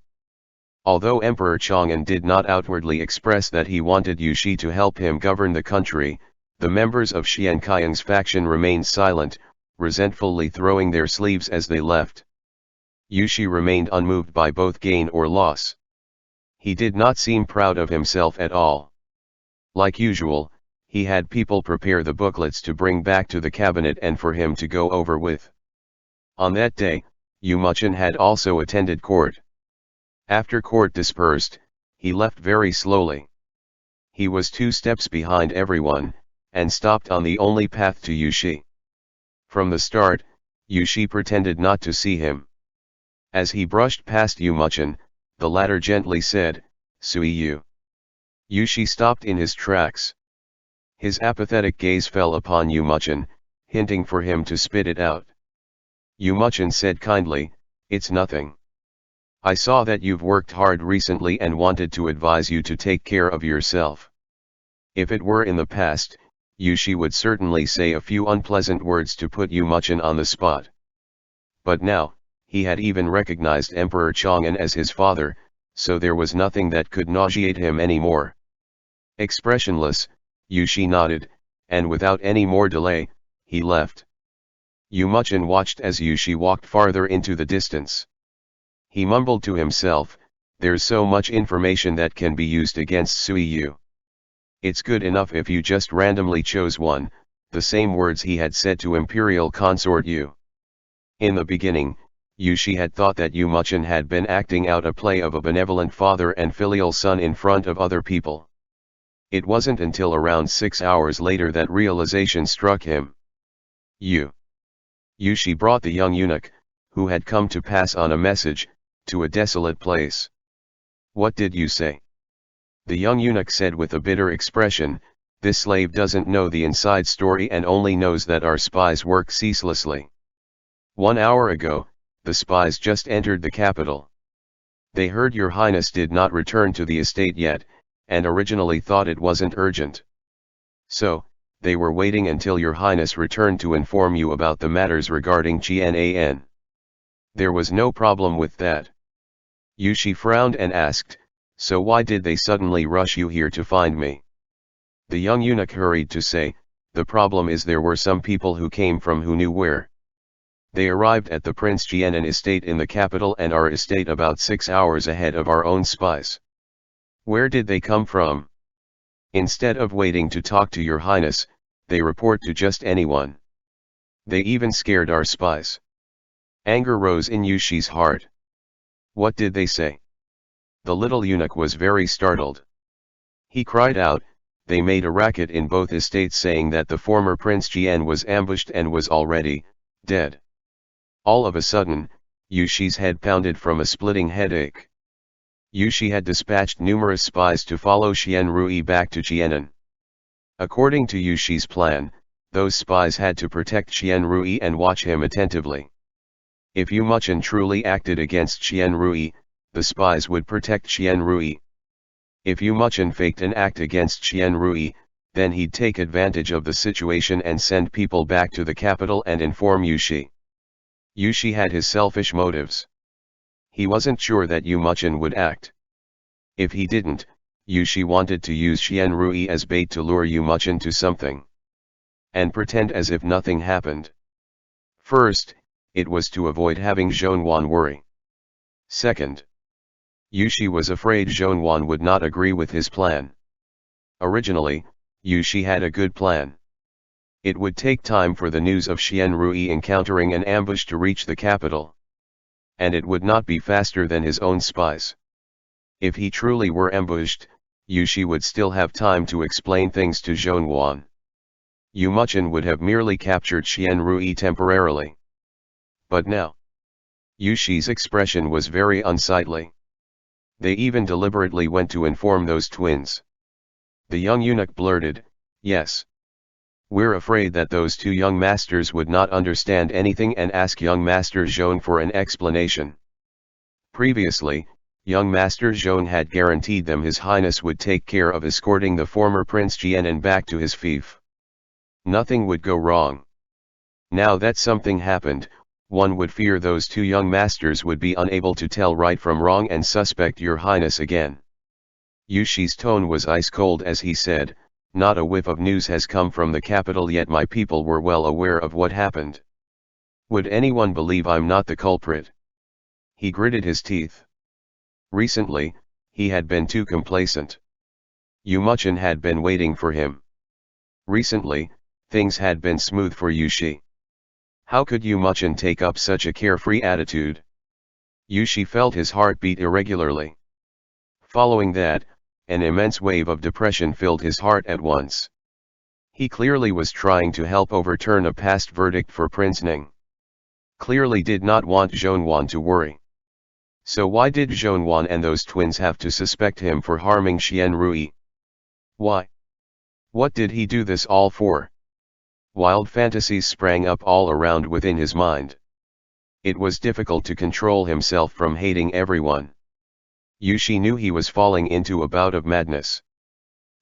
Although Emperor Chang'an did not outwardly express that he wanted Yushi to help him govern the country, the members of Xian Kaiyang's faction remained silent, resentfully throwing their sleeves as they left. Yushi remained unmoved by both gain or loss. He did not seem proud of himself at all. Like usual, he had people prepare the booklets to bring back to the cabinet and for him to go over with. On that day, Yu Muchen had also attended court. After court dispersed, he left very slowly. He was 2 steps behind everyone, and stopped on the only path to Yushi. From the start, Yushi pretended not to see him. As he brushed past Yu Muchen, the latter gently said, "Sui Yu." Yushi stopped in his tracks. His apathetic gaze fell upon Yu Muchen, hinting for him to spit it out. Yu Muchen said kindly, "It's nothing. I saw that you've worked hard recently and wanted to advise you to take care of yourself." If it were in the past, Yushi would certainly say a few unpleasant words to put Yu Muchen on the spot. But now, he had even recognized Emperor Chang'an as his father, so there was nothing that could nauseate him anymore. Expressionless, Yushi nodded, and without any more delay, he left. Yu Muchen watched as Yushi walked farther into the distance. He mumbled to himself, "There's so much information that can be used against Sui Yu. It's good enough if you just randomly chose one," the same words he had said to Imperial Consort Yu. In the beginning, Yushi had thought that Yu Muchen had been acting out a play of a benevolent father and filial son in front of other people. It wasn't until around 6 hours later that realization struck him. Yushi brought the young eunuch, who had come to pass on a message, to a desolate place. "What did you say?" The young eunuch said with a bitter expression, "This slave doesn't know the inside story and only knows that our spies work ceaselessly. 1 hour ago, the spies just entered the capital. They heard your highness did not return to the estate yet, and originally thought it wasn't urgent. So, they were waiting until your highness returned to inform you about the matters regarding Qian. There was no problem with that." Yushi frowned and asked, "So why did they suddenly rush you here to find me?" The young eunuch hurried to say, "The problem is there were some people who came from who knew where. They arrived at the Prince Jianan estate in the capital and our estate about 6 hours ahead of our own spies. Where did they come from? Instead of waiting to talk to your highness, they report to just anyone. They even scared our spies." Anger rose in Yushi's heart. What did they say? The little eunuch was very startled. He cried out, "They made a racket in both estates saying that the former Prince Jian was ambushed and was already dead." All of a sudden, Yushi's head pounded from a splitting headache. Yushi had dispatched numerous spies to follow Xian Rui back to Jianan. According to Yushi's plan, those spies had to protect Xian Rui and watch him attentively. If Yu Muchen truly acted against Xian Rui, the spies would protect Xian Rui. If Yu Muchen faked an act against Xian Rui, then he'd take advantage of the situation and send people back to the capital and inform Yushi. Yushi had his selfish motives. He wasn't sure that Yu Muchen would act. If he didn't, Yushi wanted to use Xian Rui as bait to lure Yu Muchen to something. And pretend as if nothing happened. First, it was to avoid having Zhonwan worry. Second, Yushi was afraid Zhonwan would not agree with his plan. Originally, Yushi had a good plan. It would take time for the news of Xian Rui encountering an ambush to reach the capital. And it would not be faster than his own spies. If he truly were ambushed, Yushi would still have time to explain things to Zhonwan. Yu Muchen would have merely captured Xian Rui temporarily. But now, Yushi's expression was very unsightly. They even deliberately went to inform those twins. The young eunuch blurted, "Yes. We're afraid that those two young masters would not understand anything and ask young Master Zhon for an explanation." Previously, young Master Zhon had guaranteed them His Highness would take care of escorting the former Prince Jianan back to his fief. Nothing would go wrong. Now that something happened, one would fear those two young masters would be unable to tell right from wrong and suspect your highness again. Yushi's tone was ice cold as he said, "Not a whiff of news has come from the capital yet. My people were well aware of what happened. Would anyone believe I'm not the culprit?" He gritted his teeth. Recently, he had been too complacent. Yu Muchen had been waiting for him. Recently, things had been smooth for Yushi. How could Yu Muchen take up such a carefree attitude? Yushi felt his heart beat irregularly. Following that, an immense wave of depression filled his heart at once. He clearly was trying to help overturn a past verdict for Prince Ning. Clearly did not want Zhonwan to worry. So why did Zhonwan and those twins have to suspect him for harming Xian Rui? Why? What did he do this all for? Wild fantasies sprang up all around within his mind. It was difficult to control himself from hating everyone. Yushi knew he was falling into a bout of madness.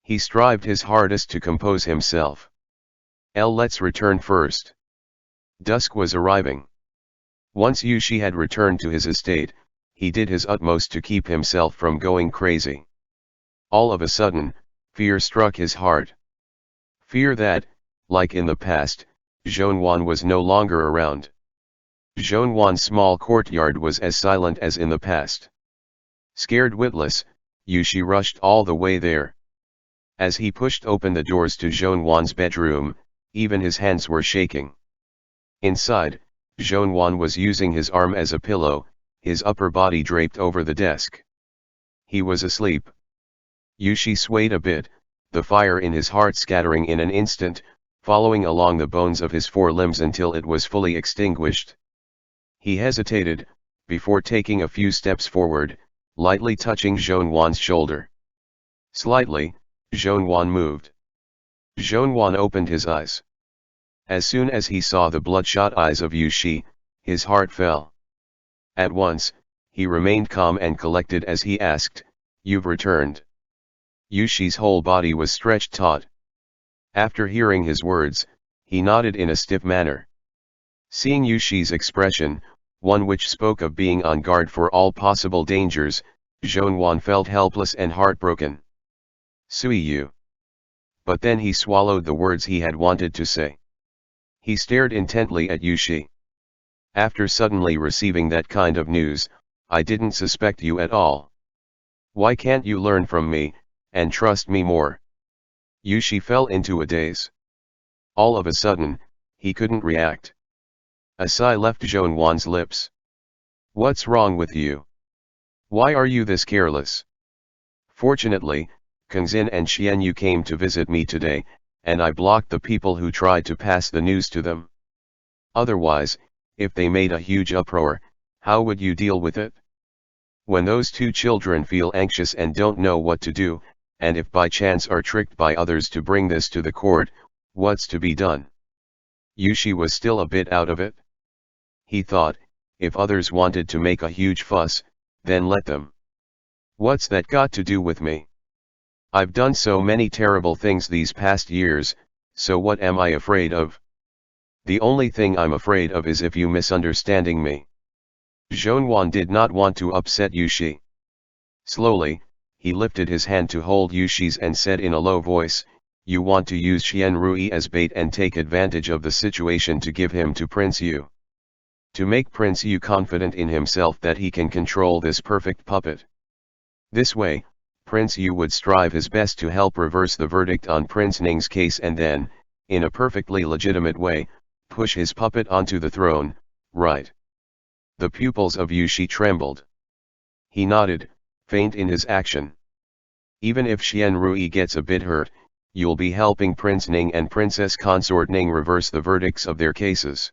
He strived his hardest to compose himself. Let's return first. Dusk was arriving. Once Yushi had returned to his estate, he did his utmost to keep himself from going crazy. All of a sudden, fear struck his heart. Fear that, like in the past, Zhonwan was no longer around. Zhonwan's small courtyard was as silent as in the past. Scared witless, Yushi rushed all the way there. As he pushed open the doors to Zhonwan's bedroom, even his hands were shaking. Inside, Zhonwan was using his arm as a pillow, his upper body draped over the desk. He was asleep. Yushi swayed a bit, the fire in his heart scattering in an instant, following along the bones of his forelimbs until it was fully extinguished. He hesitated, before taking a few steps forward, lightly touching Zhonwan's shoulder. Slightly, Zhonwan moved. Zhonwan opened his eyes. As soon as he saw the bloodshot eyes of Yushi, his heart fell. At once, he remained calm and collected as he asked, "You've returned?" Yushi's whole body was stretched taut. After hearing his words, he nodded in a stiff manner. Seeing Yushi's expression, one which spoke of being on guard for all possible dangers, Zhonwan felt helpless and heartbroken. "Sui you. but then he swallowed the words he had wanted to say. He stared intently at Yushi. After suddenly receiving that kind of news, I didn't suspect you at all. Why can't you learn from me, and trust me more? Yushi fell into a daze. All of a sudden, he couldn't react. A sigh left Zhonwan's lips. What's wrong with you? Why are you this careless? Fortunately, Kangxin and Xianyu came to visit me today, and I blocked the people who tried to pass the news to them. Otherwise, if they made a huge uproar, how would you deal with it? When those two children feel anxious and don't know what to do, and if by chance are tricked by others to bring this to the court, what's to be done? Yushi was still a bit out of it. He thought, if others wanted to make a huge fuss, then let them. What's that got to do with me? I've done so many terrible things these past years, so what am I afraid of? The only thing I'm afraid of is if you misunderstanding me. Zhonwan did not want to upset Yushi. Slowly, he lifted his hand to hold Yushi's and said in a low voice, you want to use Xian Rui as bait and take advantage of the situation to give him to Prince Yu. To make Prince Yu confident in himself that he can control this perfect puppet. This way, Prince Yu would strive his best to help reverse the verdict on Prince Ning's case and then, in a perfectly legitimate way, push his puppet onto the throne, right? The pupils of Yushi trembled. He nodded, faint in his action. Even if Xian Rui gets a bit hurt, you'll be helping Prince Ning and Princess Consort Ning reverse the verdicts of their cases.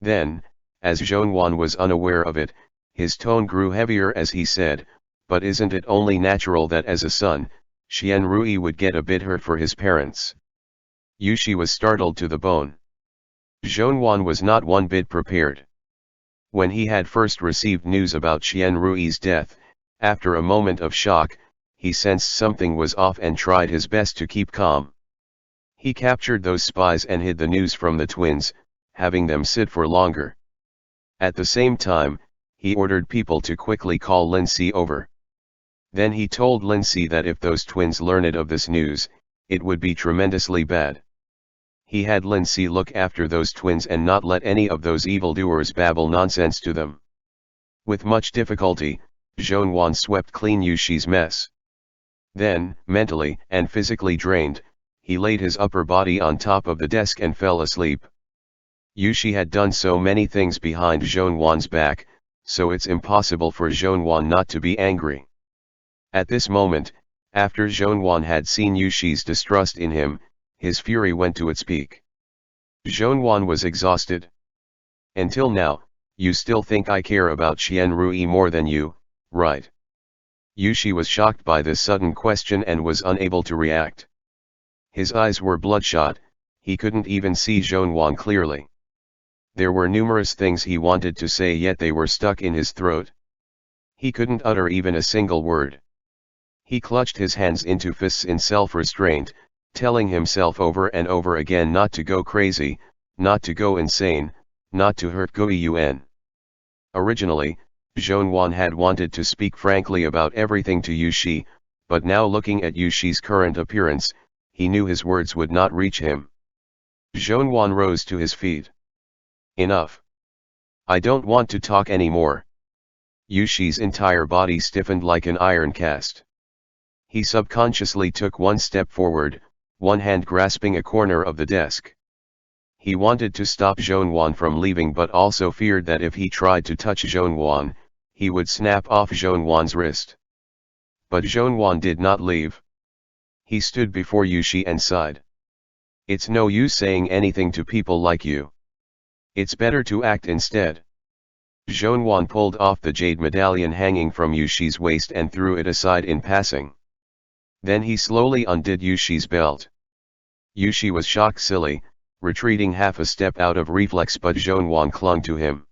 Then, as Zhonwan was unaware of it, his tone grew heavier as he said, but isn't it only natural that as a son, Xian Rui would get a bit hurt for his parents? Yushi was startled to the bone. Zhonwan was not one bit prepared. When he had first received news about Xian Rui's death, after a moment of shock, he sensed something was off and tried his best to keep calm. He captured those spies and hid the news from the twins, having them sit for longer. At the same time, he ordered people to quickly call Lindsay over. Then he told Lindsay that if those twins learned of this news, it would be tremendously bad. He had Lindsay look after those twins and not let any of those evildoers babble nonsense to them. With much difficulty, Zhonwan swept clean Yushi's mess. Then, mentally and physically drained, he laid his upper body on top of the desk and fell asleep. Yushi had done so many things behind Zhonwan's back, so it's impossible for Zhonwan not to be angry. At this moment, after Zhonwan had seen Yushi's distrust in him, his fury went to its peak. Zhonwan was exhausted. Until now, you still think I care about Xian Rui more than you, right? Yushi was shocked by this sudden question and was unable to react. His eyes were bloodshot, he couldn't even see Zhonwan clearly. There were numerous things he wanted to say yet they were stuck in his throat. He couldn't utter even a single word. He clutched his hands into fists in self-restraint, telling himself over and over again not to go crazy, not to go insane, not to hurt Guiyuan. Originally, Zhonwan had wanted to speak frankly about everything to Yushi, but now looking at Yushi's current appearance, he knew his words would not reach him. Zhonwan rose to his feet. Enough. I don't want to talk anymore. Yushi's entire body stiffened like an iron cast. He subconsciously took one step forward, one hand grasping a corner of the desk. He wanted to stop Zhonwan from leaving but also feared that if he tried to touch Zhonwan, he would snap off Zhonwan's wrist. But Zhonwan did not leave. He stood before Yushi and sighed. It's no use saying anything to people like you. It's better to act instead. Zhonwan pulled off the jade medallion hanging from Yushi's waist and threw it aside in passing. Then he slowly undid Yushi's belt. Yushi was shocked silly, retreating half a step out of reflex but Zhonwan clung to him.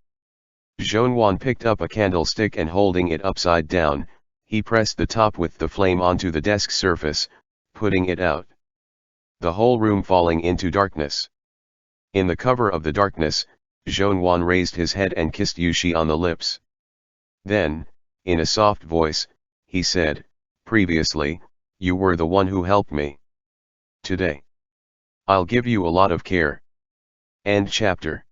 Zhonwan picked up a candlestick and holding it upside down, he pressed the top with the flame onto the desk surface, putting it out. The whole room falling into darkness. In the cover of the darkness, Zhonwan raised his head and kissed Yushi on the lips. Then, in a soft voice, he said, previously, you were the one who helped me. Today. I'll give you a lot of care. End chapter.